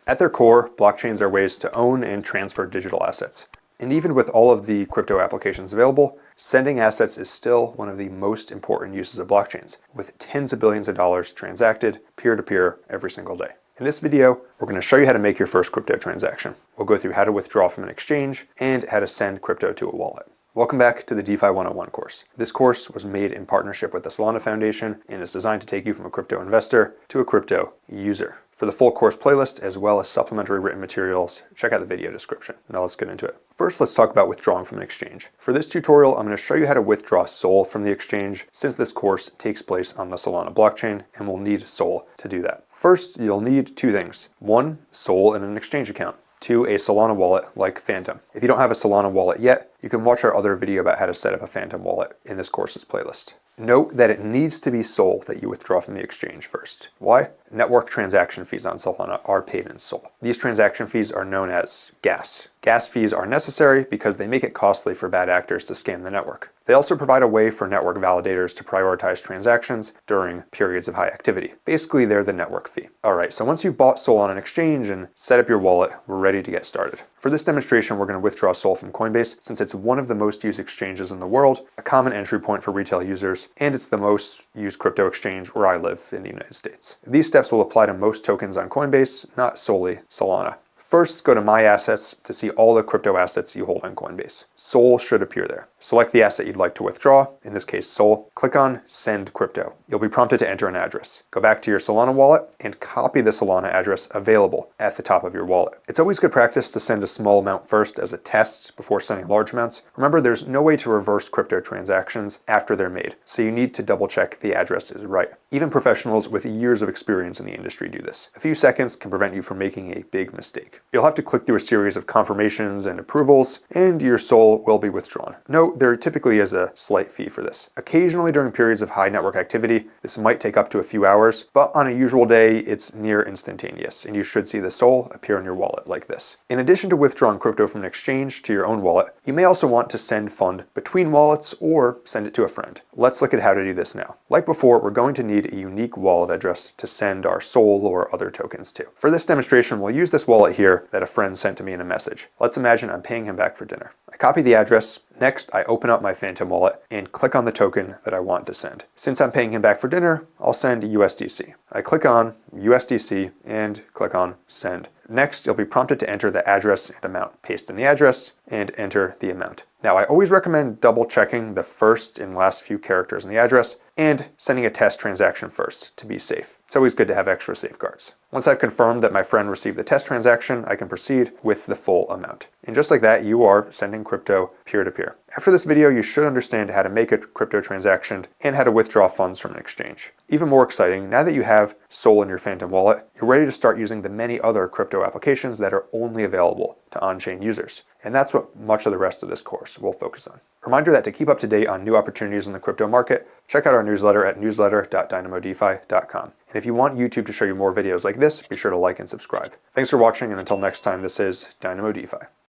At their core, blockchains are ways to own and transfer digital assets. And even with all of the crypto applications available, sending assets is still one of the most important uses of blockchains, with tens of billions of dollars transacted peer-to-peer every single day. In this video, we're going to show you how to make your first crypto transaction. We'll go through how to withdraw from an exchange and how to send crypto to a wallet. Welcome back to the DeFi 101 course. This course was made in partnership with the Solana Foundation and is designed to take you from a crypto investor to a crypto user. For the full course playlist, as well as supplementary written materials, check out the video description. Now let's get into it. First, let's talk about withdrawing from an exchange. For this tutorial, I'm going to show you how to withdraw SOL from the exchange, since this course takes place on the Solana blockchain, and we'll need SOL to do that. First, you'll need two things. One, SOL in an exchange account. Two, a Solana wallet like Phantom. If you don't have a Solana wallet yet, you can watch our other video about how to set up a Phantom wallet in this course's playlist. Note that it needs to be SOL that you withdraw from the exchange first. Why? Network transaction fees on Solana are paid in SOL. These transaction fees are known as gas. Gas fees are necessary because they make it costly for bad actors to scam the network. They also provide a way for network validators to prioritize transactions during periods of high activity. Basically, they're the network fee. Alright, so once you've bought SOL on an exchange and set up your wallet, we're ready to get started. For this demonstration, we're going to withdraw SOL from Coinbase since it's one of the most used exchanges in the world, a common entry point for retail users, and it's the most used crypto exchange where I live in the United States. These steps will apply to most tokens on Coinbase, not solely Solana. First, go to My Assets to see all the crypto assets you hold on Coinbase. SOL should appear there. Select the asset you'd like to withdraw, in this case SOL. Click on Send Crypto. You'll be prompted to enter an address. Go back to your Solana wallet and copy the Solana address available at the top of your wallet. It's always good practice to send a small amount first as a test before sending large amounts. Remember, there's no way to reverse crypto transactions after they're made, so you need to double check the address is right. Even professionals with years of experience in the industry do this. A few seconds can prevent you from making a big mistake. You'll have to click through a series of confirmations and approvals, and your SOL will be withdrawn. Note, there typically is a slight fee for this. Occasionally during periods of high network activity, this might take up to a few hours, but on a usual day, it's near instantaneous, and you should see the SOL appear in your wallet like this. In addition to withdrawing crypto from an exchange to your own wallet, you may also want to send fund between wallets or send it to a friend. Let's look at how to do this now. Like before, we're going to need a unique wallet address to send our SOL or other tokens to. For this demonstration, we'll use this wallet here that a friend sent to me in a message. Let's imagine I'm paying him back for dinner. I copy the address. Next, I open up my Phantom wallet and click on the token that I want to send. Since I'm paying him back for dinner, I'll send USDC. I click on USDC and click on Send. Next, you'll be prompted to enter the address and amount. Paste in the address and enter the amount. Now, I always recommend double checking the first and last few characters in the address and sending a test transaction first to be safe. It's always good to have extra safeguards. Once I've confirmed that my friend received the test transaction, I can proceed with the full amount. And just like that, you are sending crypto peer-to-peer. After this video, you should understand how to make a crypto transaction and how to withdraw funds from an exchange. Even more exciting, now that you have SOL in your Phantom wallet, you're ready to start using the many other crypto applications that are only available to on-chain users. And that's what much of the rest of this course will focus on. Reminder that to keep up to date on new opportunities in the crypto market, check out our newsletter at newsletter.dynamodefi.com. And if you want YouTube to show you more videos like this, be sure to like and subscribe. Thanks for watching, and until next time, this is Dynamo DeFi.